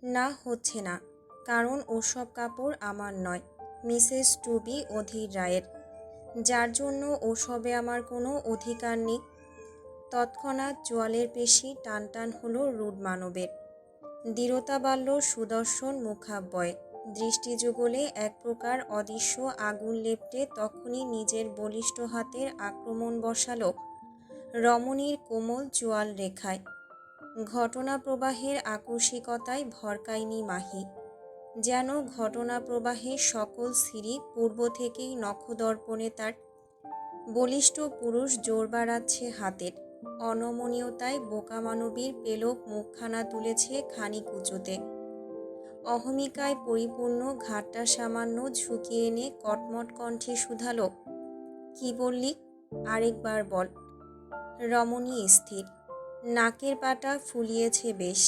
না, হচ্ছে না। কারণ ওসব কাপড় আমার নয়, মিসেস টুবি অধীর রায়ের, যার জন্য ওসবে আমার কোনো অধিকার নেই। তৎক্ষণাৎ চোয়ালের পেশি টান টান হলো রুড মানবের। দৃঢ়তা বাড়ল সুদর্শন মুখাব্বয়ে। দৃষ্টি যুগলে এক প্রকার অদৃশ্য আগুন লেপ্টে তখনই নিজের বলিষ্ঠ হাতের আক্রমণ বসালো রমণীর কোমল চোয়াল রেখায়। ঘটনা প্রবাহের আকস্মিকতায় ভরকায়নি মাহি। যেন ঘটনা প্রবাহের সকল সিঁড়ি পূর্ব থেকেই নখদর্পণে তার। বলিষ্ঠ পুরুষ জোর বাড়াচ্ছে হাতের। অনমনীয়তায় বোকা মানবীর পেলক মুখখানা তুলেছে খানিক উঁচুতে। অহমিকায় পরিপূর্ণ ঘাটটা সামান্য ঝুঁকিয়ে এনে কটমট কণ্ঠে শুধালো, কি বললি? আরেকবার বল। রমণী স্থির, নাকের পাটা ফুলিয়েছে বেশ।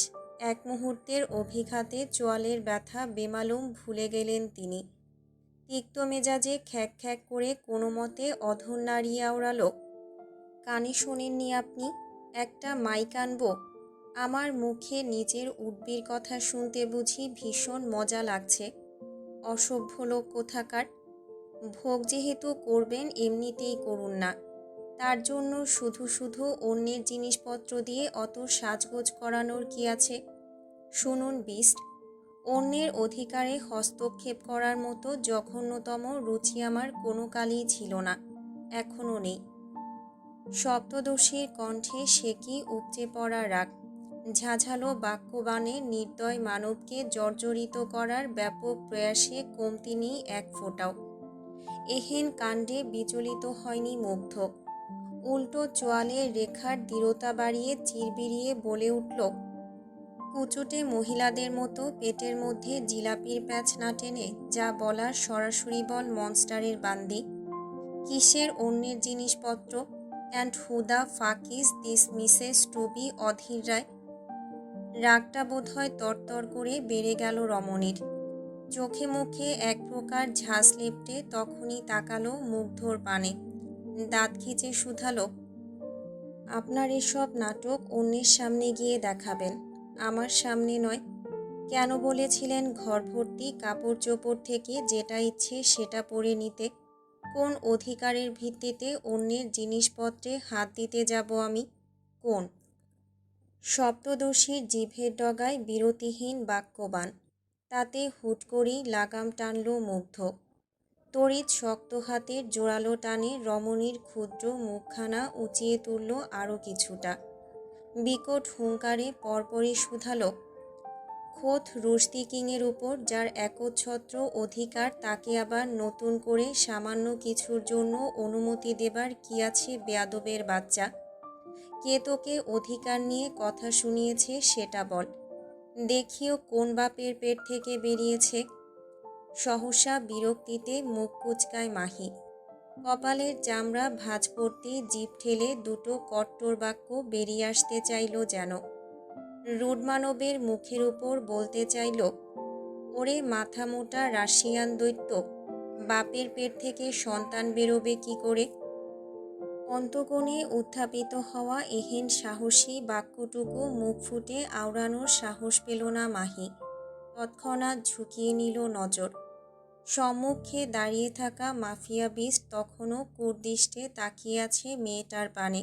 এক মুহূর্তের অভিঘাতে চোয়ালের ব্যথা বেমালুম ভুলে গেলেন তিনি। তিক্ত মেজাজে খ্যাক খ্যাক করে কোনো মতে অধর নাড়িয়ে আওড়ালো, কানে শোনেননি আপনি? একটা মাইক আনবো? আমার মুখে নিজের উডবির কথা শুনতে বুঝি ভীষণ মজা লাগছে? অসভ্য লোক কোথাকার। ভোগ যেহেতু করবেন এমনিতেই করুন না, তার জন্য শুধু শুধু অন্যের জিনিসপত্র দিয়ে অত সাজগোজ করানোর কি আছে? শুনুন বিস্ট, অন্যের অধিকারে হস্তক্ষেপ করার মতো জঘন্যতম রুচি আমার কোনো কালই ছিল না, এখনও নেই। সপ্তদশীর কণ্ঠে সে কি উপচে পড়া রাগ। ঝাঝালো বাক্যবাণে নির্দয় মানবকে জর্জরিত করার ব্যাপক প্রয়াসে কমতি নেই এক ফোঁটাও। এহেন কাণ্ডে বিচলিত হয়নি মুগ্ধ। উল্টো চোয়ালের রেখার দৃঢ়তা বাড়িয়ে চিরবিরিয়ে বলে উঠল, কুচুটে মহিলাদের মতো পেটের মধ্যে জিলাপির প্যাচ না টেনে যা বলার সরাসরি বল মনস্টারের বান্দি। কিসের অন্যের জিনিসপত্র? And who the fuck is this Mrs to be Adhir Roy? রাগটা বোধহয় তরতর করে বেড়ে গেল রমণীর। চোখে মুখে এক প্রকার ঝাঁজ লেপ্টে তখনই তাকালো মুগ্ধর পানে। দাঁত খিচে শুধালো, আপনার এসব নাটক অন্যের সামনে গিয়ে দেখাবেন, আমার সামনে নয়। কেন বলেছিলেন ঘর ভর্তি কাপড় চোপড় থেকে যেটা ইচ্ছে সেটা পরে নিতে? কোন অধিকারের ভিত্তিতে অন্যের জিনিসপত্রে হাত দিতে যাব আমি? কোন? সপ্তদশীর জিভের ডগায় বিরতিহীন বাক্যবাণ। তাতে হুট করেই লাগাম টানল মুগ্ধ। তড়িৎ শক্ত হাতের জোরালো টানে রমণীর ক্ষুদ্র মুখখানা উঁচিয়ে তুলল আরও কিছুটা। বিকট হুঙ্কারে পরপরই শুধালো, খোদ রুশদি কিংয়ের উপর যার একচ্ছত্র অধিকার তাকে আবার নতুন করে সামান্য কিছুর জন্য অনুমতি দেবার কি আছে বেয়াদবের বাচ্চা? কে তোকে অধিকার নিয়ে কথা শুনিয়েছে সেটা বল। দেখিও কোন বাপের পেট থেকে বেরিয়েছে। সহসা বিরক্তিতে মুখ কুচকায় মাহি। কপালের চামড়া ভাঁজ পড়তে জিভ ঠেলে দুটো কট্টর বাক্য বেরিয়ে আসতে চাইল যেন। রুড মানবের মুখের উপর বলতে চাইল, ওরে মাথা মোটা রাশিয়ান দৈত্য, বাপের পেট থেকে সন্তান বেরোবে কি করে? অন্তকোণে উত্থাপিত হওয়া এহেন সাহসী বাক্যটুকু মুখ ফুটে আওড়ানোর সাহস পেল না মাহি। তৎক্ষণাৎ ঝুঁকিয়ে নিল নজর। সম্মুখে দাঁড়িয়ে থাকা মাফিয়া বিস্ট তখনও কুর্দিষ্টে তাকিয়ে আছে মেয়েটার পানে।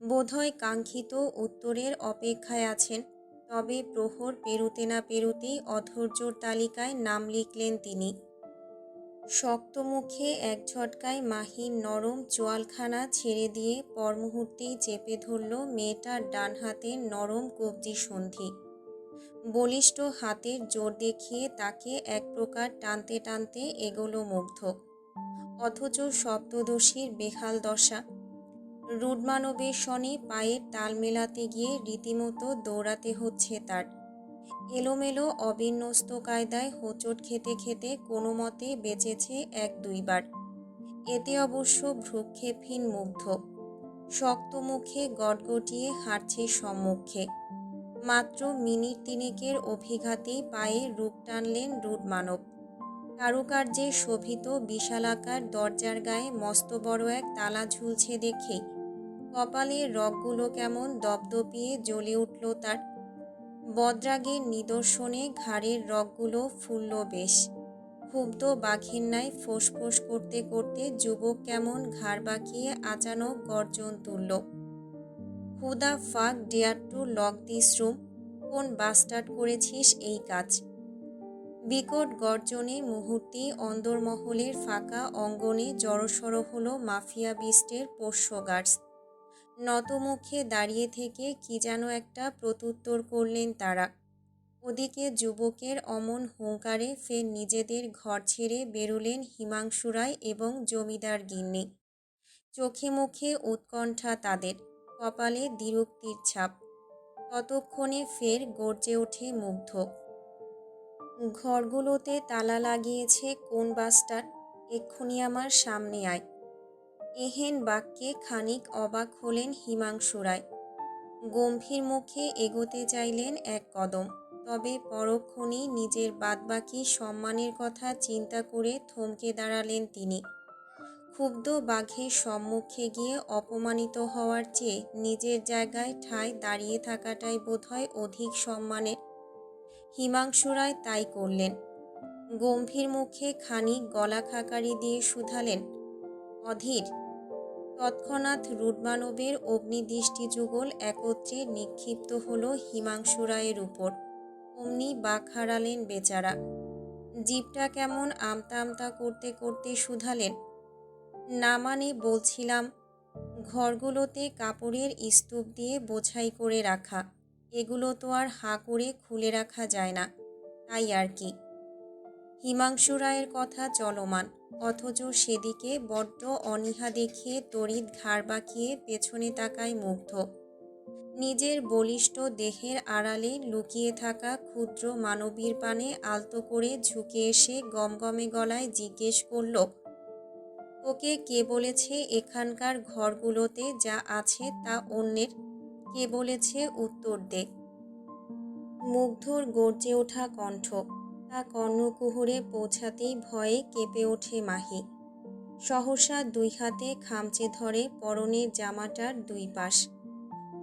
বোধহয় কাঙ্ক্ষিত উত্তরের অপেক্ষায় আছেন। তবে প্রহর পেরুতে না পেরুতেই অধৈর্যর তালিকায় নাম লিখলেন তিনি। শক্ত মুখে এক ঝটকায় মাহির নরম চোয়ালখানা ছেড়ে দিয়ে পর মুহূর্তেই চেপে ধরল মেয়েটার ডান হাতের নরম কবজি সন্ধি। বলিষ্ঠ হাতের জোর দেখিয়ে তাকে এক প্রকার টানতে টানতে এগোলো মুগ্ধ। অথচ সপ্তদশীর বেহাল দশা। রুড মানবের সনে পায়ের তাল মেলাতে গিয়ে রীতিমতো দৌড়াতে হচ্ছে তার। এলোমেলো অবিন্যস্ত কায়দায় হোঁচট খেতে খেতে কোনো মতে বেঁচেছে এক দুইবার। এতে অবশ্য ভ্রুক্ষেপহীন মুগ্ধ। শক্ত মুখে গটগটিয়ে হাঁটছে সম্মুখে। মাত্র মিনিট তিনেকের অভিঘাতেই পায়ে রূপ টানলেন রুড মানব। কারুকার্যে শোভিত বিশালাকার দরজার গায়ে মস্ত বড় এক তালা ঝুলছে দেখেই কপালের রগগুলো কেমন দপদপিয়ে জ্বলে উঠল তার। বদরাগের নিদর্শনে ঘাড়ের রগগুলো ফুলল বেশ। ক্ষুব্ধ বাঘের ন্যায় ফোঁস-ফোঁস করতে করতে যুবক কেমন ঘাড় বাঁকিয়ে আচানক গর্জন তুলল। Who the fuck dare to lock this room? কোন বাস্টার্ড করেছিস এই কাজ? বিকট গর্জনে মুহূর্তেই অন্দরমহলের ফাঁকা অঙ্গনে জড়সড় হলো মাফিয়া বিস্টের পোষ্য গার্ডস। নতমুখে দাঁড়িয়ে থেকে কি যেন একটা প্রত্যুত্তর করলেন তারা। ওদিকে যুবকের অমন হুঙ্কারে ফের নিজেদের ঘর ছেড়ে বেরুলেন হিমাংশু রায় এবং জমিদার গিন্নি। চোখে মুখে উৎকণ্ঠা তাদের, কপালে দ্বিরুক্তির ছাপ। ততক্ষণে ফের গর্জে ওঠে মুগ্ধ। ঘরগুলোতে তালা লাগিয়েছে কোন বাস্টার্ড? এক্ষুনি আমার সামনে আয়। এহেন বাক্যে খানিক অবাক হলেন হিমাংশু রায়। গম্ভীর মুখে এগোতে চাইলেন এক কদম, তবে পরক্ষণেই নিজের বাদবাকি সম্মানের কথা চিন্তা করে থমকে দাঁড়ালেন তিনি। ক্ষুব্ধ বাঘের সম্মুখে গিয়ে অপমানিত হওয়ার চেয়ে নিজের জায়গায় ঠায় দাঁড়িয়ে থাকাটাই বোধহয় অধিক সম্মানের। হিমাংশু রায় তাই করলেন। গম্ভীর মুখে খানিক গলা খাকারি দিয়ে শুধালেন, অধীর। তৎক্ষণাৎ রুদ্রমানবের অগ্নিদৃষ্টি যুগল একত্রে নিক্ষিপ্ত হল হিমাংশু রায়ের উপর। অমনি বাক হারালেন বেচারা। জিভটা কেমন আমতা আমতা করতে করতে শুধালেন, না মানে বলছিলাম, ঘরগুলোতে কাপড়ের স্তূপ দিয়ে বোঝাই করে রাখা, এগুলো তো আর হাঁ করে খুলে রাখা যায় না, তাই আর কি। হিমাংশু রায়ের কথা চলমান, অথচ সেদিকে বড্ড অনীহা দেখিয়ে তড়িৎ ঘাড় বাঁকিয়ে পেছনে তাকায় মুগ্ধ। নিজের বলিষ্ঠ দেহের আড়ালে লুকিয়ে থাকা ক্ষুদ্র মানবীর পানে আলতো করে ঝুঁকে এসে গমগমে গলায় জিজ্ঞেস করল, তোকে কে বলেছে এখানকার ঘরগুলোতে যা আছে তা অন্যের? কে বলেছে উত্তর দে। মুগ্ধর গর্জে ওঠা কণ্ঠ, তা কর্ণকুহরে পৌঁছাতেই ভয়ে কেঁপে ওঠে মাহি। সহসা দুই হাতে খামচে ধরে পরনের জামাটার দুই পাশ।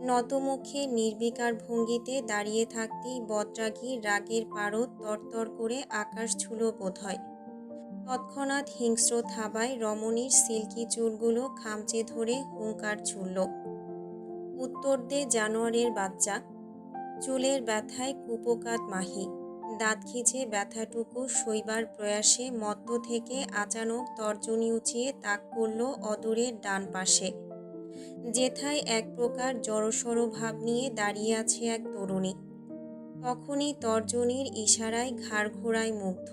নতমুখে নির্বিকার ভঙ্গিতে দাঁড়িয়ে থাকতেই বদরাগী রাগের পারদ তরতর করে আকাশ ছুঁল বোধহয়। তৎক্ষণাৎ হিংস্র থাবায় রমণীর সিল্কি চুলগুলো খামচে ধরে হুঙ্কার ছুড়ল, উত্তর দে জানোয়ারের বাচ্চা। চুলের ব্যথায় কুপোকাত মাহি। দাঁত খিচে ব্যথাটুকু সইবার প্রয়াসে মত্ত থেকে আচানক তর্জনী উঁচিয়ে তাক করল অদূরের ডান পাশে, যেথায় এক প্রকার জড়সড় ভাব নিয়ে দাঁড়িয়ে আছে এক তরুণী। তখনই তর্জনীর ইশারায় ঘাড় ঘোরায় মুগ্ধ।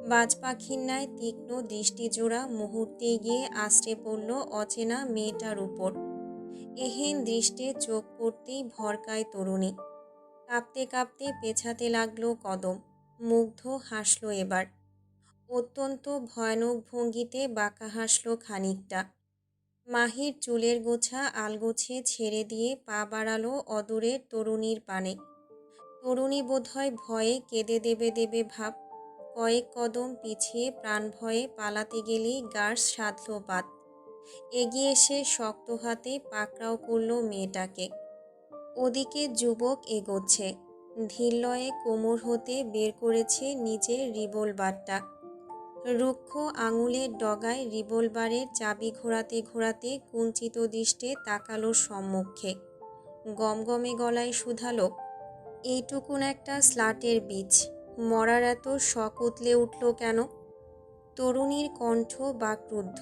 বাজ পাখির ন্যায় তীক্ষ্ণ দৃষ্টিজোড়া মুহূর্তে গিয়ে আশ্রে পড়ল অচেনা মেয়েটার উপর। এহেন দৃষ্টে চোখ পড়তেই ভরকায় তরুণী। কাঁপতে কাঁপতে পেছাতে লাগলো কদম। মুগ্ধ হাসল এবার, অত্যন্ত ভয়ানক ভঙ্গিতে বাঁকা হাসল খানিকটা। মাহির চুলের গোছা আলগোছে ছেড়ে দিয়ে পা বাড়ালো অদূরের তরুণীর পানে। তরুণী বোধহয় ভয়ে কেঁদে দেবে দেবে ভাব। কয়েক কদম পিছিয়ে প্রাণ ভয়ে পালাতে গেলেই গার্স সাধল বাত। এগিয়ে এসে শক্ত হাতে পাকড়াও করল মেয়েটাকে। ওদিকে যুবক এগোচ্ছে, ধীরলয়ে কোমর হতে বের করেছে নিজের রিভলভারটা। রুক্ষ আঙুলের ডগায় রিভলভারের চাবি ঘোরাতে ঘোরাতে কুঞ্চিত দৃষ্টে তাকালো সম্মুখে। গমগমে গলায় শুধালো, এইটুকুন একটা স্লাটের বীজ, মরার এত শখ উতলে উঠল কেন? তরুণীর কণ্ঠ বাকরুদ্ধ।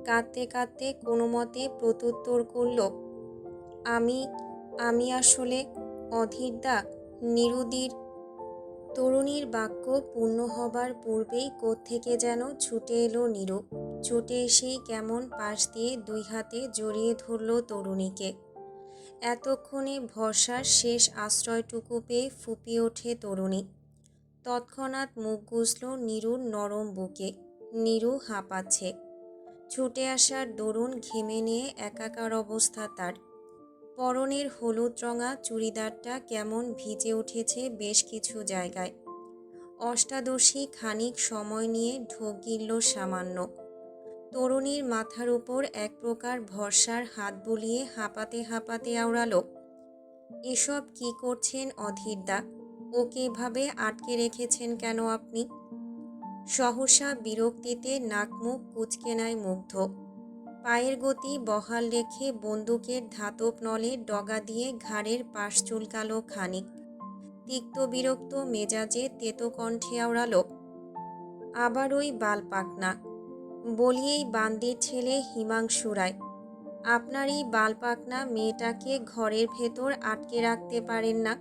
কাঁদতে কাঁদতে কোনো মতে প্রত্যুত্তর করল, আমি আমি আসলে অধীরদা, নিরুদির। তরুণীর বাক্য পূর্ণ হবার পূর্বেই কোত্থেকে যেন ছুটে এলো নীরু। ছুটে এসেই কেমন পাশ দিয়ে দুই হাতে জড়িয়ে ধরল তরুণীকে। এতক্ষণে ভরসার শেষ আশ্রয়টুকু পেয়ে ফুঁপিয়ে ওঠে তরুণী। তৎক্ষণাৎ মুখ গুজল নীরুর নরম বুকে। নীরু হাঁপাচ্ছে। ছুটে আসার দরুন ঘেমে নিয়ে একাকার অবস্থা তার। পরনের হলুদ রঙা চুড়িদারটা কেমন ভিজে উঠেছে বেশ কিছু জায়গায়। অষ্টাদশী খানিক সময় নিয়ে ঢোক গিলল সামান্য। তরুণীর মাথার উপর এক প্রকার ভরসার হাত বুলিয়ে হাঁপাতে হাঁপাতে আওড়ালো, এসব কি করছেন অধীরদা? ওকে এভাবে আটকে রেখেছেন কেন আপনি? সহসা বিরক্তিতে নাক মুখ কুঁচকে নেয় মুগ্ধ। পায়ের গতি বহাল রেখে বন্দুকের ধাতব নলে ডগা দিয়ে ঘাড়ের পাশ চুলকালো খানিক। তিক্ত বিরক্ত মেজাজে তেতো কণ্ঠে আওড়ালো, আবার ওই বালপাকনা। বলিয়েই বান্দির ছেলে হিমাংশু রায়, আপনার এই বালপাকনা মেয়েটাকে ঘরের ভেতর আটকে রাখতে পারেন না?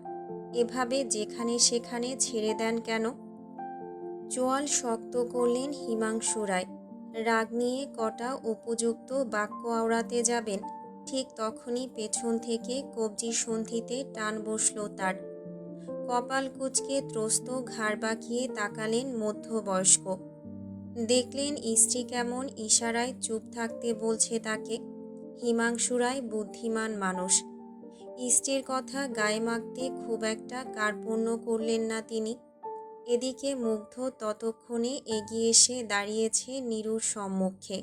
এভাবে যেখানে সেখানে ছেড়ে দেন কেন? চোয়াল শক্ত করলেন হিমাংশু রায়। রাগ নিয়ে কটা উপযুক্ত বাক্য আওড়াতে যাবেন, ঠিক তখনই পেছন থেকে কবজি সন্ধিতে টান বসল তার। কপাল কুঁচকে ত্রস্ত ঘাড় বাঁকিয়ে তাকালেন মধ্যবয়স্ক। দেখলেন স্ত্রী কেমন ইশারায় চুপ থাকতে বলছে তাকে। হিমাংশু রায় বুদ্ধিমান মানুষ। স্ত্রীর কথা গায়ে মাখতে খুব একটা কার্পণ্য করলেন না তিনি। এদিকে মুগ্ধ ততক্ষণে এগিয়ে এসে দাঁড়িয়েছে নীরুর সম্মুখে।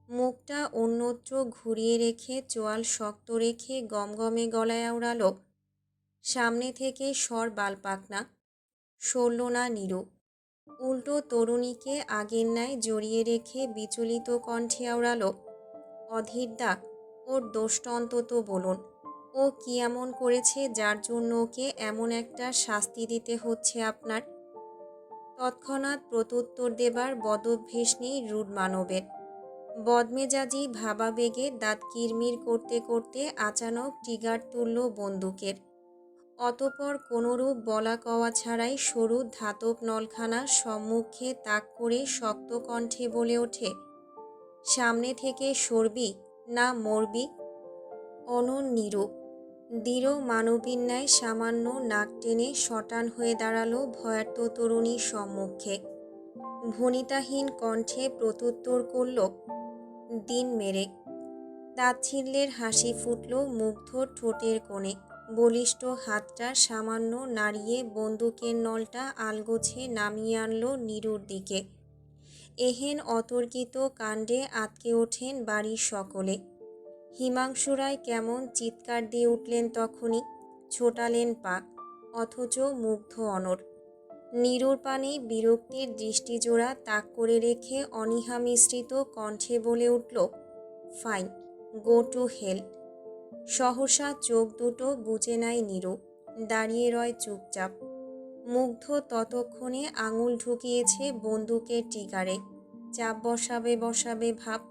মুখটা অন্যত্র ঘুরিয়ে রেখে চোয়াল শক্ত রেখে গমগমে গলায় আওড়ালো, সামনে থেকে সর বালপাকনা। সরল না নীরু। উল্টো তরুণীকে আগের ন্যায় জড়িয়ে রেখে বিচলিত কণ্ঠে আওড়ালো, অধীরদা, ওর দোষটা অন্তত বলুন। ও কি এমন করেছে যার জন্য ওকে এমন একটা শাস্তি দিতে হচ্ছে আপনার? তৎক্ষণাৎ প্রত্যুত্তর দেবার বদভ্যেস নেই রুড মানবের। বদমেজাজি ভাবাবেগে দাঁত কিরমির করতে করতে আচানক ট্রিগার তুলল বন্দুকের। অতপর কোনরূপ বলা কওয়া ছাড়াই সরু ধাতব নলখানা সম্মুখে তাক করে শক্ত কণ্ঠে বলে ওঠে, সামনে থেকে সরবি না মরবি? অনন নীরু। দৃঢ় মানবীর ন্যায় সামান্য নাক টেনে শটান হয়ে দাঁড়ালো ভয়ার্ত তরুণীর সম্মুখে। ভনিতাহীন কণ্ঠে প্রত্যুত্তর করল, দিন মেরে। তাচ্ছিল্যের হাসি ফুটল মুগ্ধর ঠোঁটের কোণে। বলিষ্ঠ হাতটা সামান্য নাড়িয়ে বন্দুকের নলটা আলগোছে নামিয়ে আনল নীরুর দিকে। এহেন অতর্কিত কাণ্ডে আঁতকে ওঠেন বাড়ির সকলে। হিমাংশু রায় কেমন চিৎকার দিয়ে উঠলেন তখনই। ছোটালেন পা, অথচ মুগ্ধ অনড়। নীরুর পানে বিরক্তির দৃষ্টিজোড়া তাক করে রেখে অনীহা মিশ্রিত কণ্ঠে বলে উঠল, ফাইন, গো টু হেল। সহসা চোখ দুটো বুজে নেয় নীরু। দাঁড়িয়ে রয় চুপচাপ। মুগ্ধ ততক্ষণে আঙুল ঢুকিয়েছে বন্দুকের ট্রিগারে। চাপ বসাবে বসাবে ভাব।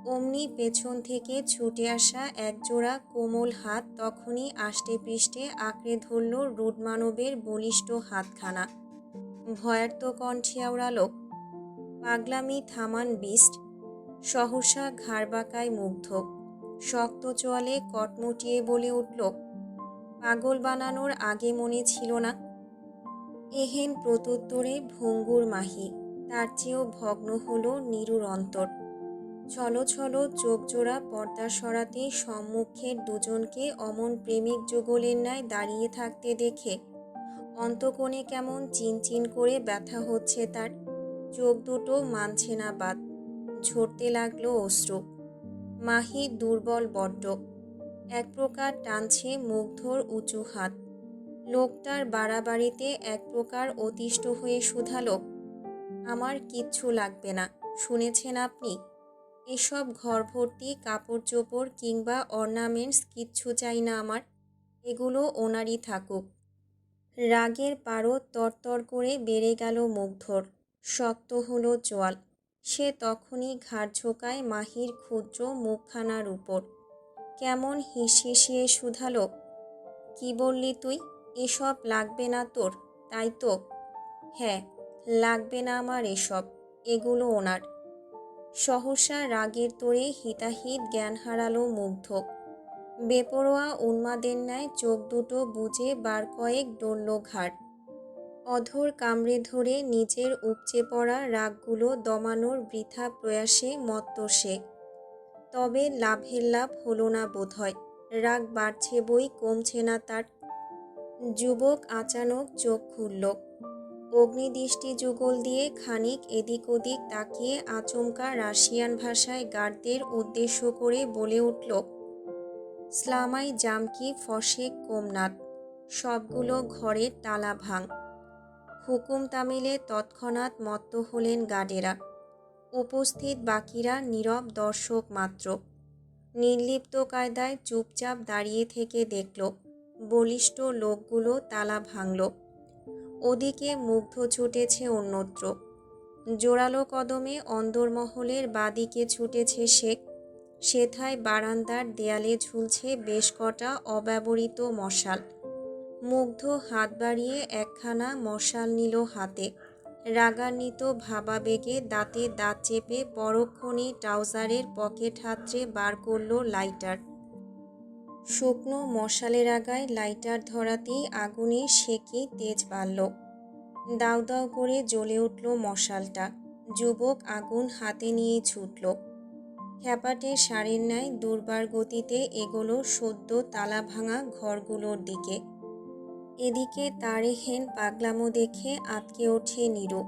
অমনি পেছন থেকে ছুটে আসা একজোড়া কোমল হাত তখনই আষ্টে পৃষ্ঠে আঁকড়ে ধরল রুড মানবের বলিষ্ঠ হাতখানা। ভয়ার্ত কণ্ঠে আওড়ালো, পাগলামি থামান বিস্ট। সহসা ঘাড় বাঁকায় মুগ্ধ। শক্ত চোয়ালে কটমুটিয়ে বলে উঠল, পাগল বানানোর আগে মনে ছিল না? এহেন প্রত্যুত্তরে ভঙ্গুর মাহি। তার চেয়েও ভগ্ন হল নীরুর অন্তর। ছলো ছলো চোখ জোড়া পর্দা সরাতে সম্মুখের দুজনকে অমন প্রেমিক যুগলের ন্যায় দাঁড়িয়ে থাকতে দেখে অন্তকোণে কেমন চিনচিন করে ব্যথা হচ্ছে তার। চোখ দুটো মানছে না বাদ। ঝরতে লাগলো অশ্রু। মাহি দুর্বল বড্ড। এক প্রকার টানছে মুগ্ধর উঁচু হাত। লোকটার বাড়াবাড়িতে এক প্রকার অতিষ্ঠ হয়ে শুধালো, আমার কিচ্ছু লাগবে না, শুনেছেন আপনি? এসব ঘর ভর্তি কাপড় চোপড় কিংবা অর্নামেন্টস কিচ্ছু চাই না আমার। এগুলো ওনারই থাকুক। রাগের পারদ তরতর করে বেড়ে গেল মুগ্ধর। শক্ত হলো চোয়াল। সে তখনই ঘাড় ঝোঁকায় মাহির ক্ষুদ্র মুখখানার উপর। কেমন হিসহিসিয়ে শুধালো, কি বললি তুই? এসব লাগবে না তোর, তাই তো? হ্যাঁ, লাগবে না আমার এসব। এগুলো ওনার। সহসা রাগের তোড়ে হিতাহিত জ্ঞান হারালো মুগ্ধ। বেপরোয়া উন্মাদের ন্যায় চোখ দুটো বুজে বার কয়েক ডলল ঘাড়। অধর কামড়ে ধরে নিজের উপচে পড়া রাগগুলো দমানোর বৃথা প্রয়াসে মত্ত সে। তবে লাভের লাভ হলো না বোধহয়। রাগ বাড়ছে বই কমছে না তার। যুবক আচানক চোখ খুলল। অগ্নিদৃষ্টি যুগল দিয়ে খানিক এদিক ওদিক তাকিয়ে আচমকা রাশিয়ান ভাষায় গার্ডদের উদ্দেশ্য করে বলে উঠল, স্লামাই জামকি ফসেক কোমনাথ, সবগুলো ঘরের তালা ভাঙ। হুকুম তামিলে তৎক্ষণাৎ মত্ত হলেন গার্ডেরা। উপস্থিত বাকিরা নীরব দর্শক মাত্র। নির্লিপ্ত কায়দায় চুপচাপ দাঁড়িয়ে থেকে দেখল বলিষ্ঠ লোকগুলো তালা ভাঙল। ওদিকে মুগ্ধ ছুটেছে অন্যত্র। জোরালো কদমে অন্দরমহলের বাদিকে ছুটেছে শেখ। সেথায় বারান্দার দেয়ালে ঝুলছে বেশ কটা অব্যবহৃত মশাল। মুগ্ধ হাত বাড়িয়ে একখানা মশাল নিল হাতে। রাগান্বিত ভাবাবেগে দাঁতে দাঁত চেপে পরক্ষণে ট্রাউজারের পকেট হাতড়ে বার করল লাইটার। শুকনো মশালের আগায় লাইটার ধরাতেই আগুনের সেকি তেজ বাড়ল। দাউ দাউ করে জ্বলে উঠল মশালটা। যুবক আগুন হাতে নিয়ে ছুটল। খ্যাপাটে ষাঁড়ের ন্যায় দুর্বার গতিতে এগোলো সদ্য তালা ভাঙা ঘরগুলোর দিকে। এদিকে তারেহেন পাগলামো দেখে আঁতকে ওঠে নীরু।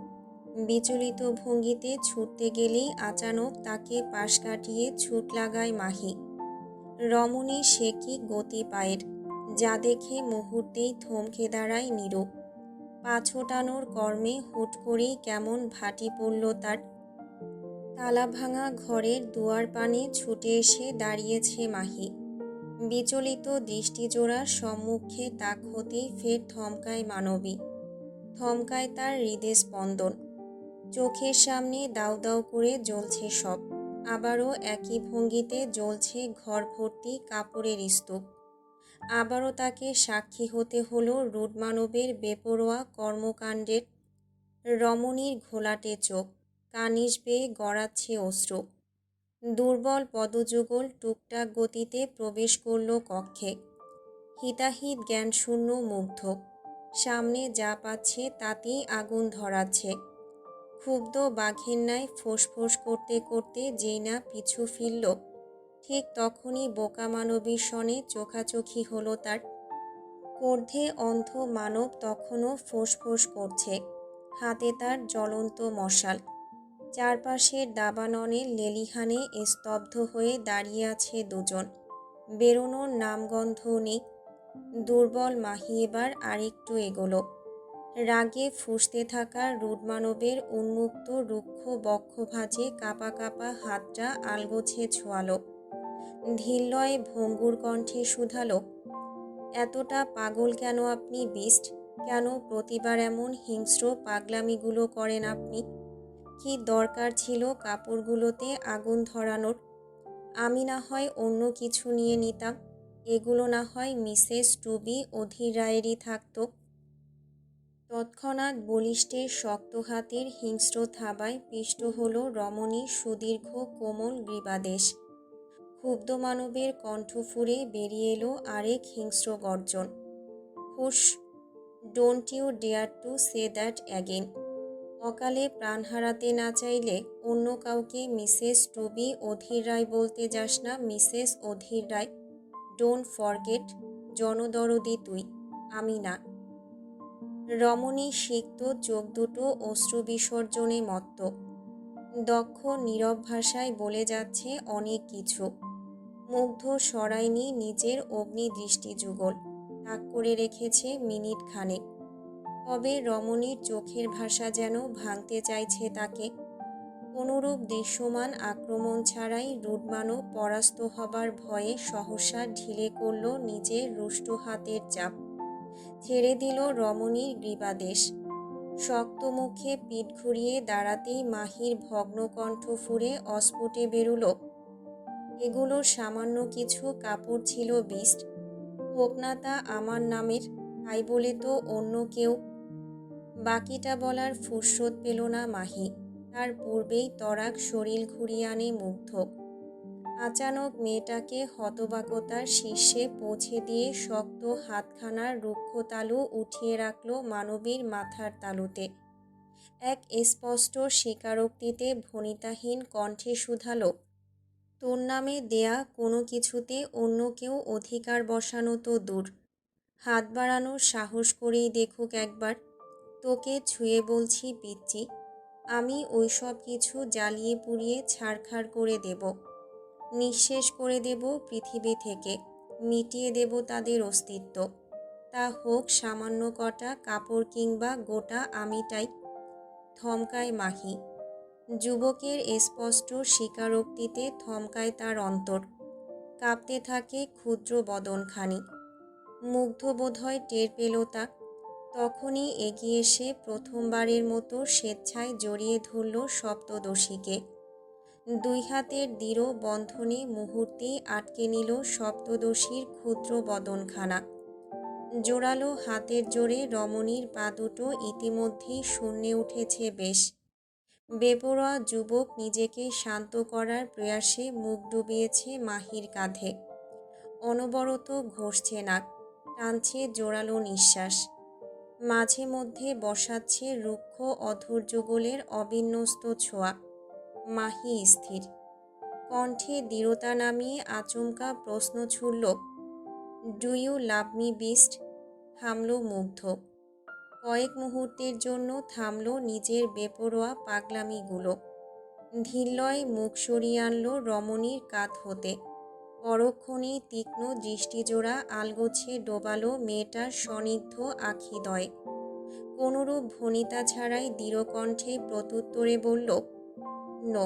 বিচলিত ভঙ্গিতে ছুটতে গেলেই আচানক তাকে পাশ কাটিয়ে ছুট লাগায় মাহি। রমণী সে কি গতি পায়ের, যা দেখে মুহূর্তেই থমকে দাঁড়ায় নীরু। পা ছোটানোর কর্মে হুট করেই কেমন ভাটি পড়ল তার। তালা ভাঙা ঘরের দুয়ার পানে ছুটে এসে দাঁড়িয়েছে মাহি। বিচলিত দৃষ্টিজোড়া সম্মুখে তাক হতেই ফের থমকায় মানবী। থমকায় তার হৃদস্পন্দন। চোখের সামনে দাউ দাউ করে জ্বলছে সব। আবারও একই ভঙ্গিতে জ্বলছে ঘর ভর্তি কাপড়ের স্তূপ। আবারও তাকে সাক্ষী হতে হলো রুড মানবের বেপরোয়া কর্মকাণ্ডের। রমণীর ঘোলাটে চোখ, কানিশ বেয়ে গড়াচ্ছে অশ্রু। দুর্বল পদযুগল টুকটাক গতিতে প্রবেশ করল কক্ষে। হিতাহিত জ্ঞানশূন্য মুগ্ধ। সামনে যা পাচ্ছে তাতেই আগুন ধরাচ্ছে। ক্ষুব্ধ বাঘের ন্যায় ফোঁস করতে করতে যেই না পিছু ফিরল, ঠিক তখনই বোকা মানবীর সনে চোখাচোখি হলো তার। কর্ধে অন্ধ মানব তখনও ফোঁস করছে। হাতে তার জ্বলন্ত মশাল। চারপাশের দাবাননে লেলিহানে স্তব্ধ হয়ে দাঁড়িয়ে আছে দুজন। বেরোনোর নামগন্ধও নেই। দুর্বল মাহি এবার আরেকটু এগোলো। রাগে ফুঁসতে থাকা রুডমানবের উন্মুক্ত রুক্ষ বক্ষভাজে কাঁপা কাঁপা হাতটা আলগোছে ছোঁয়ালো। ধীরলয়ে ভঙ্গুর কণ্ঠে শুধালো, এতটা পাগল কেন আপনি বিস্ট? কেন প্রতিবার এমন হিংস্র পাগলামিগুলো করেন আপনি? কি দরকার ছিল কাপড়গুলোতে আগুন ধরানোর? আমি না হয় অন্য কিছু নিয়ে নিতাম। এগুলো না হয় মিসেস টুবি অধীর রায়েরই থাকতো। তৎক্ষণাৎ বলিষ্ঠের শক্ত হাতের হিংস্র থাবায় পিষ্ট হল রমণীর সুদীর্ঘ কোমল গ্রীবাদেশ। ক্ষুব্ধ মানবের কণ্ঠ ফুঁড়ে বেরিয়ে এলো আরেক হিংস্র গর্জন। Hush! Don't you dare to say that again. অকালে প্রাণ হারাতে না চাইলে অন্য কাউকে মিসেস টুবি অধীর রায় বলতে যাস না Mrs Adhir Roy. Don't forget, জনদরদি তুই, আমি না। রমণী সিক্ত চোখ দুটো অশ্রু বিসর্জনে মত্ত। দক্ষ নীরব ভাষায় বলে যাচ্ছে অনেক কিছু। মুগ্ধ সরায়নি নিজের অগ্নিদৃষ্টি যুগল। তাক করে রেখেছে মিনিট খানেক। তবে রমণীর চোখের ভাষা যেন ভাঙতে চাইছে তাকে। কোনরূপ দৃশ্যমান আক্রমণ ছাড়াই রুডমানব পরাস্ত হবার ভয়ে সহসা ঢিলে করল নিজের রুষ্ট হাতের চাপ। ছেড়ে দিল রমণীর গ্রীবাদেশ। শক্ত মুখে পিঠ ঘুরিয়ে দাঁড়াতেই মাহির ভগ্ন কণ্ঠ ফুঁড়ে অস্ফুটে বেরুল, এগুলো সামান্য কিছু কাপড় ছিল বিস্ট। হোক না তা আমার নামের, তাই বলে তো অন্য কেউ। বাকিটা বলার ফুরসত পেল না মাহি। তার পূর্বেই তরাক শরীর ঘুরিয়ে আনে মুগ্ধ। আচানক মেয়েটাকে হতবাকতার শীর্ষে পৌঁছে দিয়ে শক্ত হাতখানার রুক্ষ তালু উঠিয়ে রাখল মানবীর মাথার তালুতে। এক স্পষ্ট স্বীকারোক্তিতে ভনিতাহীন কণ্ঠে শুধালো, তোর নামে দেয়া কোনো কিছুতে অন্য কেউ অধিকার বসানো তো দূর, হাত বাড়ানোর সাহস করেই দেখুক একবার। তোকে ছুঁয়ে বলছি পিচ্চি, আমি ওই সব কিছু জ্বালিয়ে পুড়িয়ে ছারখার করে দেব, নিঃশেষ করে দেব পৃথিবী থেকে। মিটিয়ে দেব তাদের অস্তিত্ব। তা হোক সামান্য কটা কাপড় কিংবা গোটা আমিটাই। থমকায় মাহি। যুবকের স্পষ্ট স্বীকারোক্তিতে থমকায় তার অন্তর। কাঁপতে থাকে ক্ষুদ্র বদনখানি। মুগ্ধ বোধহয় টের পেল তা। তখনই এগিয়ে এসে প্রথমবারের মতো স্বেচ্ছায় জড়িয়ে ধরল সপ্তদশীকে। দুই হাতের দৃঢ় বন্ধনে মুহূর্তেই আটকে নিল সপ্তদশীর ক্ষুদ্র বদনখানা। জোরালো হাতের জোরে রমণীর পা দুটো ইতিমধ্যেই শূন্যে উঠেছে বেশ। বেপরোয়া যুবক নিজেকে শান্ত করার প্রয়াসে মুখ ডুবিয়েছে মাহির কাঁধে। অনবরত ঘষছে নাক, টানছে জোরালো নিঃশ্বাস। মাঝে মধ্যে বসাচ্ছে রুক্ষ অধর যুগলের অবিন্যস্ত ছোঁয়া। মাহি স্থির কণ্ঠে দৃঢ়তা নামিয়ে আচমকা প্রশ্ন ছুড়ল, do you love me beast? থামল মুগ্ধ। কয়েক মুহূর্তের জন্য থামল নিজের বেপরোয়া পাগলামিগুলো। ধীরলয়ে মুখ সরিয়ে আনল রমণীর কাঁধ হতে। পরক্ষণেই তীক্ষ্ণ দৃষ্টিজোড়া আলগোছে ডোবালো মেয়েটার স্নিগ্ধ আখিদ্বয়ে। কোনরূপ ভনিতা ছাড়াই দৃঢ়কণ্ঠে প্রত্যুত্তরে বলল, no,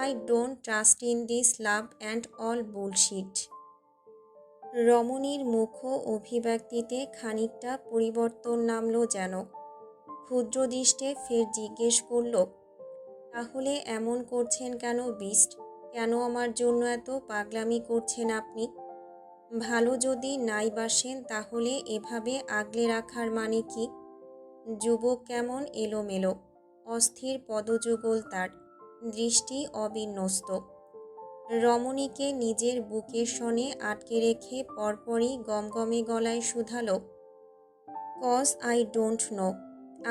I don't trust in this love and all bullshit. রমণীর মুখ অভিব্যক্তিতে খানিকটা পরিবর্তন নামল যেন। ক্ষুদ্র দৃষ্টে ফের জিজ্ঞেস করল, তাহলে এমন করছেন কেন বিস্ট? কেন আমার জন্য এত পাগলামি করছেন আপনি? ভালো যদি নাই বাসেন তাহলে এভাবে আগলে রাখার মানে কি? যুবক কেমন এলোমেলো, অস্থির পদযুগল তার, দৃষ্টি অবিন্যস্ত। রমণীকে নিজের বুকের সনে আটকে রেখে পরপরই গমগমে গলায় শুধালো, কজ আই ডোন্ট নো।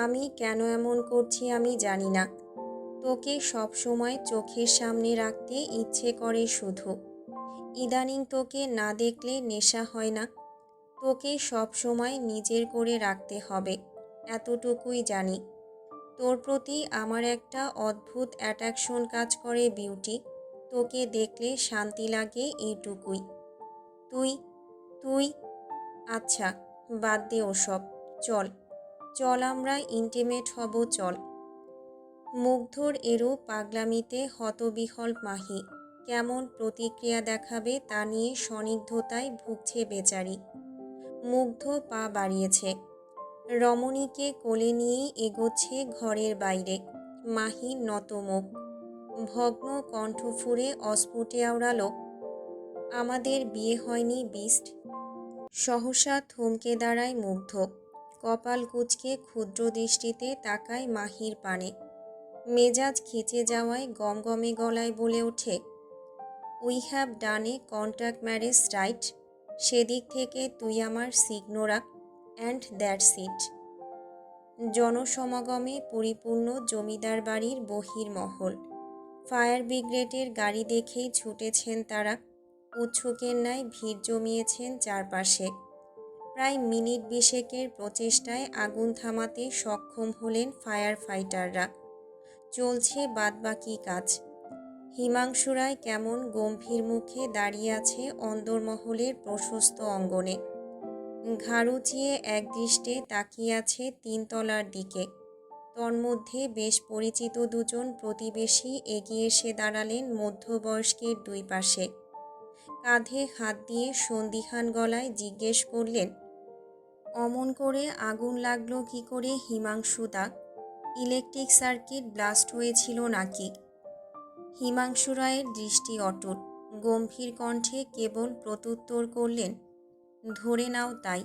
আমি কেন এমন করছি আমি জানি না। তোকে সবসময় চোখের সামনে রাখতে ইচ্ছে করে শুধু। ইদানিং তোকে না দেখলে নেশা হয় না। তোকে সবসময় নিজের করে রাখতে হবে, এতটুকুই জানি। তোর প্রতি আমার একটা অদ্ভুত অ্যাট্রাকশন কাজ করে বিউটি। তোকে দেখলে শান্তি লাগে এইটুকুই। তুই তুই আচ্ছা, বাদ দে ওসব। চল চল আমরা ইন্টিমেট হব, চল। মুগ্ধর এরূপ পাগলামিতে হতবিহ্বল মাহি। কেমন প্রতিক্রিয়া দেখাবে তা নিয়ে সনিগ্ধতায় ভুগছে বেচারি। মুগ্ধ পা বাড়িয়েছে। রমণীকে কোলে নিয়েই এগোচ্ছে ঘরের বাইরে। মাহি নতমুখ, ভগ্ন কণ্ঠ ফুঁড়ে অস্ফুটে আওড়াল, আমাদের বিয়ে হয়নি বিস্ট। সহসা থমকে দাঁড়ায় মুগ্ধ। কপাল কুঁচকে ক্ষুদ্র দৃষ্টিতে তাকায় মাহির পানে। মেজাজ খিচে যাওয়ায় গমগমে গলায় বলে ওঠে, we have done A contract marriage right? সেদিক থেকে তুই আমার সিগনোরা, অ্যান্ড দ্যাটস ইট। জনসমাগমে পরিপূর্ণ জমিদার বাড়ির বহির্মহল। ফায়ার ব্রিগেডের গাড়ি দেখেই ছুটেছেন তারা। উৎসুকের ন্যায় ভিড় জমিয়েছেন চারপাশে। প্রায় মিনিট 20 প্রচেষ্টায় আগুন থামাতে সক্ষম হলেন ফায়ার ফাইটাররা। চলছে বাদবাকি কাজ। হিমাংশু রায় কেমন গম্ভীর মুখে দাঁড়িয়ে আছে অন্দরমহলের প্রশস্ত অঙ্গনে। ঘাড় উঁচিয়ে একদৃষ্টে তাকিয়ে আছে 3 তলার দিকে। তন্মধ্যে বেশ পরিচিত দুজন প্রতিবেশী এগিয়ে এসে দাঁড়ালেন মধ্যবয়স্কের দুই পাশে। কাঁধে হাত দিয়ে সন্দিহান গলায় জিজ্ঞেস করলেন, অমন করে আগুন লাগলো কি করে হিমাংশুদা? ইলেকট্রিক সার্কিট ব্লাস্ট হয়েছিল নাকি? হিমাংশু রায়ের দৃষ্টি অটুট। গম্ভীর কণ্ঠে কেবল প্রত্যুত্তর করলেন, ধরে নাও তাই।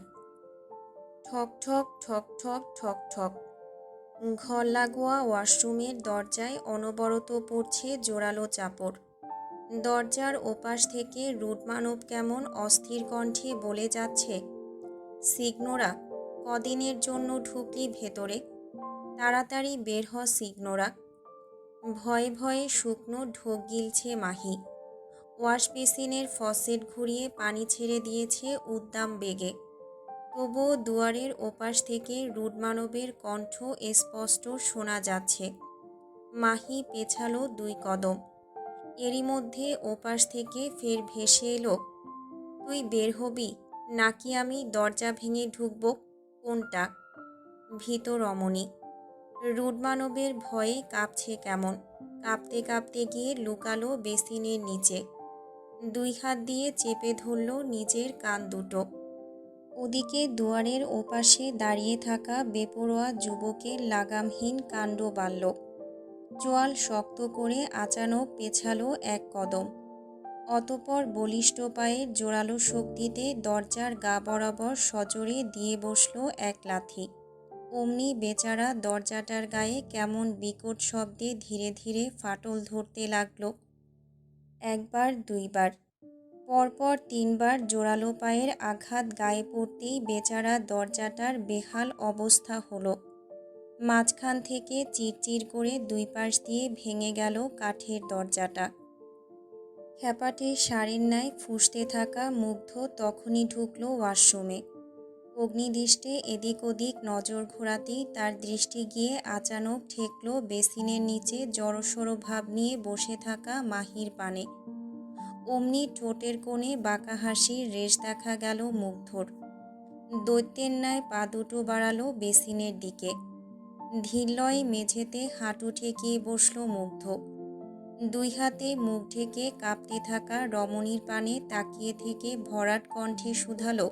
ঠক ঠক ঠক ঠক ঠক ঠক। ঘর লাগোয়া ওয়াশরুমের দরজায় অনবরত পড়ছে জোরালো চাপড়। দরজার ওপাশ থেকে রুটমানব কেমন অস্থির কণ্ঠে বলে যাচ্ছে, সিগনোরা, কদিনের জন্য ঢুকলি ভেতরে? তাড়াতাড়ি বের হ সিগনোরা। ভয়ে ভয়ে শুকনো ঢোক গিলছে মাহি। ওয়াশ বেসিনের ফসেট ঘুরিয়ে পানি ছেড়ে দিয়েছে উদ্দাম বেগে। তবুও দুয়ারের ওপাশ থেকে রুডমানবের কণ্ঠ স্পষ্ট শোনা যাচ্ছে। মাহি পেছালো 2 কদম। এরই মধ্যে ওপাশ থেকে ফের ভেসে এলো, তুই বের হবি নাকি আমি দরজা ভেঙে ঢুকবো? কোনটা? ভীত রমণী। রুড মানবের ভয়ে কাঁপছে কেমন। কাঁপতে কাঁপতে গিয়ে লুকালো বেসিনের নিচে। 2 হাত দিয়ে চেপে ধরল নিজের কান দুটো। ওদিকে দুয়ারের ওপাশে দাঁড়িয়ে থাকা বেপরোয়া যুবকের লাগামহীন কাণ্ড বাড়ল। চোয়াল শক্ত করে আচানক পেছালো এক কদম। অতঃপর বলিষ্ঠ পায়ের জোরালো শক্তিতে দরজার গা বরাবর সজোরে দিয়ে বসল এক লাথি। অমনি বেচারা দরজাটার গায়ে কেমন বিকট শব্দে ধীরে ধীরে ফাটল ধরতে লাগল। 1 বার 2 বার, পরপর 3 বার জোরালো পায়ের আঘাত গায়ে পড়তেই বেচারা দরজাটার বেহাল অবস্থা হলো। মাঝখান থেকে চিরচির করে 2 পাশ দিয়ে ভেঙে গেল কাঠের দরজাটা। খ্যাপাটে ষাঁড়ের ন্যায় ফুঁসতে থাকা মুগ্ধ তখনই ঢুকল ওয়াশরুমে। অগ্নিদৃষ্টে এদিক ওদিক নজর ঘোরাতেই তার দৃষ্টি গিয়ে আচানক ঠেকল বেসিনের নিচে জড়সড় ভাব নিয়ে বসে থাকা মাহির পানে। অমনি ঠোঁটের কোণে বাঁকা হাসির রেশ দেখা গেল মুগ্ধর। দৈত্যের ন্যায় পা দুটো বাড়ালো বেসিনের দিকে। ধীরলয়ে মেঝেতে হাঁটু ঠেকিয়ে বসল মুগ্ধ। 2 হাতে মুখ ঢেকে কাঁপতে থাকা রমণীর পানে তাকিয়ে থেকে ভরাট কণ্ঠে শুধালো,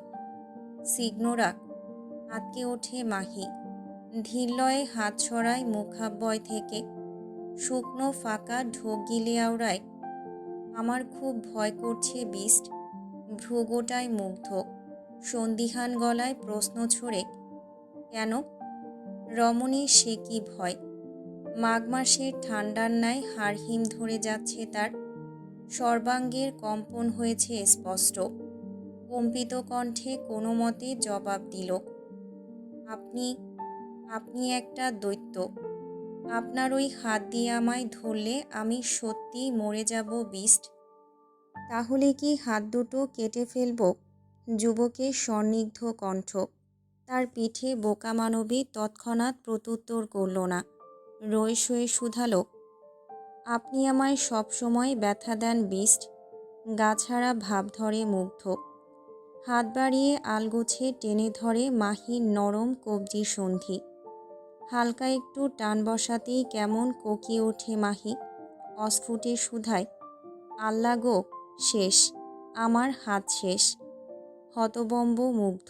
সিগনোরা। আঁতকে ওঠে মাহি। ধীরলয়ে হাত সরায় মুখাব্যয় থেকে। শুকনো ফাঁকা ঢোক গিলে আওড়ায়, আমার খুব ভয় করছে বিস্ট। ভ্রুগোটায় মুগ্ধ। সন্দিহান গলায় প্রশ্ন ছড়ে, কেন? রমণীর সে কি ভয়। মাঘ মাসের ঠান্ডার ন্যায় হাড়হিম ধরে যাচ্ছে তার। সর্বাঙ্গের কম্পন হয়েছে স্পষ্ট। কম্পিত কণ্ঠে কোনো মতে জবাব দিল, আপনি আপনি একটা দৈত্য। আপনার ওই হাত দিয়ে আমায় ধরলে আমি সত্যিই মরে যাব বিস্ট। তাহলে কি হাত দুটো কেটে ফেলব? যুবকের সন্নিগ্ধ কণ্ঠ। তার পিঠে বোকা মানবী তৎক্ষণাৎ প্রত্যুত্তর করল না। রয়ে শয়ে শুধালো, আপনি আমায় সবসময় ব্যথা দেন বিস্ট। গা ছাড়া ভাব ধরে মুগ্ধ। হাত বাড়িয়ে আলগোছে টেনে ধরে মাহির নরম কবজি সন্ধি। হালকা একটু টান বসাতেই কেমন কোকিয়ে ওঠে মাহি। অস্ফুটে শুধায়, আল্লা গো, শেষ, আমার হাত শেষ। হতবম্ব মুগ্ধ।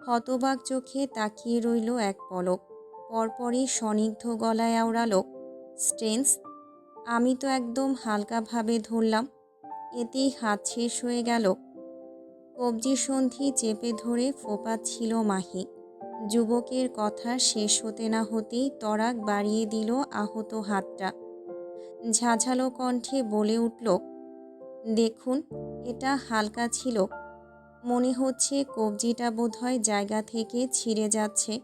হতবাক চোখে তাকিয়ে রইল এক পলক। পরপরই স্বনিগ্ধ গলায় আওড়ালো, স্ট্রেঞ্জ, আমি তো একদম হালকাভাবে ধরলাম, এতেই হাত শেষ হয়ে গেল। কবজি সন্ধি চেপে ধরে ফোপাচ্ছিল মাহি। যুবকের কথা শেষ হতে না হতেই তরাক বাড়িয়ে দিল আহত হাতটা। ঝাঝালো কণ্ঠে বলে উঠল, দেখুন, এটা হালকা ছিল। মনে হচ্ছে কবজিটা বোধহয় জায়গা থেকে ছিঁড়ে যাচ্ছে।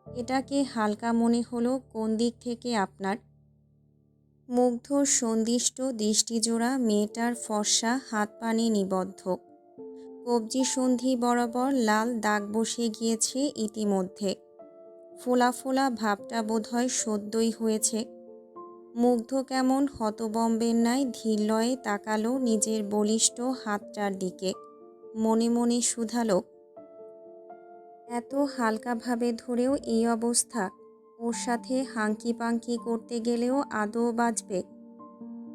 এটাকে হালকা মনে হলো কোন দিক থেকে আপনার? মুগ্ধর সন্দিষ্ট দৃষ্টিজোড়া মেয়েটার ফর্সা হাত পানে নিবদ্ধ। কবজি সন্ধি বরাবর লাল দাগ বসে গিয়েছে ইতিমধ্যে। ফোলা ফোলা ভাবটা বোধহয় সদ্যই হয়েছে। মুগ্ধ কেমন হতবম্বের ন্যায় ধীরলয়ে তাকালো নিজের বলিষ্ঠ হাতটার দিকে। মনে মনে শুধালো, এত হালকাভাবে ধরেও এই অবস্থা। ওর সাথে হাঙ্কি পাঙ্কি করতে গেলেও আদৌ বাঁচবে?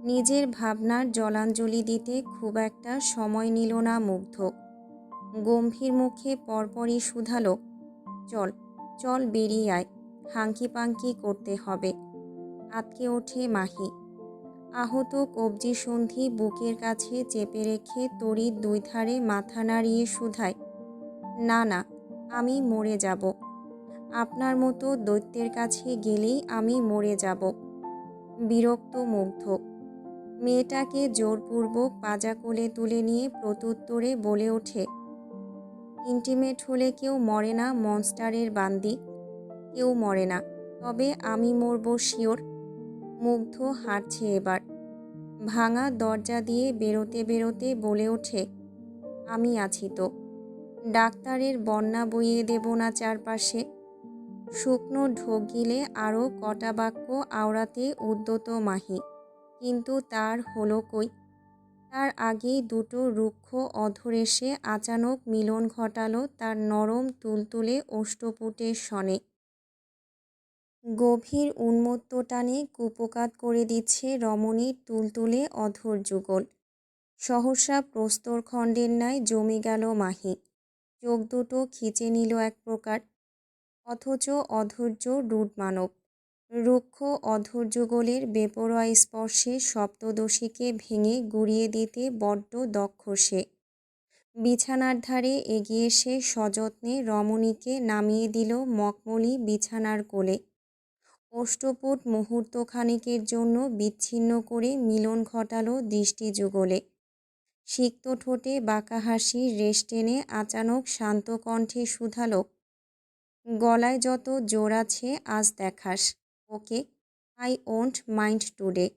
নিজের ভাবনার জলাঞ্জলি দিতে খুব একটা সময় নিল না মুগ্ধ। গম্ভীর মুখে পরপরই শুধালো, চল চল বেরিয়ে আয়, হাঙ্কি পাঙ্কি করতে হবে। আঁতকে ওঠে মাহি। আহত কবজি সন্ধি বুকের কাছে চেপে রেখে তড়িৎ 2 ধারে মাথা নাড়িয়ে শুধায়, না না, আমি মরে যাব। আপনার মতো দৈত্যের কাছে গেলেই আমি মরে যাব। বিরক্ত মুগ্ধ। মেয়েটাকে জোরপূর্বক পাজা কোলে তুলে নিয়ে প্রত্যুত্তরে বলে ওঠে, ইন্টিমেট হলে কেউ মরে না মনস্টারের বান্দি। কেউ মরে না, তবে আমি মরব শিওর। মুগ্ধ হাঁটছে এবার। ভাঙা দরজা দিয়ে বেরোতে বেরোতে বলে ওঠে, আমি আছি তো। ডাক্তারের বন্যা বইয়ে দেব না চারপাশে। শুকনো ঢোক গিলে আরও কটা বাক্য আওড়াতে উদ্যত মাহি, কিন্তু তার হলো কই। তার আগেই দুটো রুক্ষ অধর এসে আচানক মিলন ঘটালো তার নরম তুলতুলে ওষ্ঠপুটের সনে। গভীর উন্মত্ত টানে কুপোকাত করে দিচ্ছে রমণীর তুলতুলে অধর যুগল। সহসা প্রস্তরখণ্ডের ন্যায় জমে গেল মাহি। চোখ দুটো খিচে নিল এক প্রকার, অথচ অধৈর্য রূঢ় মানব। রুক্ষ অধৈর্যগোলের বেপরোয়া স্পর্শে সপ্তদশীকে ভেঙে গুঁড়িয়ে দিতে বড্ড দক্ষ সে। বিছানার ধারে এগিয়ে এসে সযত্নে রমণীকে নামিয়ে দিল মখমলি বিছানার কোলে। ওষ্ঠপুট মুহূর্তখানেকের জন্য বিচ্ছিন্ন করে মিলন ঘটালো দৃষ্টিযুগলে। সিক্ত ঠোঁটে বাঁকা হাসির রেশ টেনে আচানক শান্ত কণ্ঠে শুধালো, গলায় যত জোর আছে আজ দেখাস। ওকে, আই ওন্ট মাইন্ড টুডে।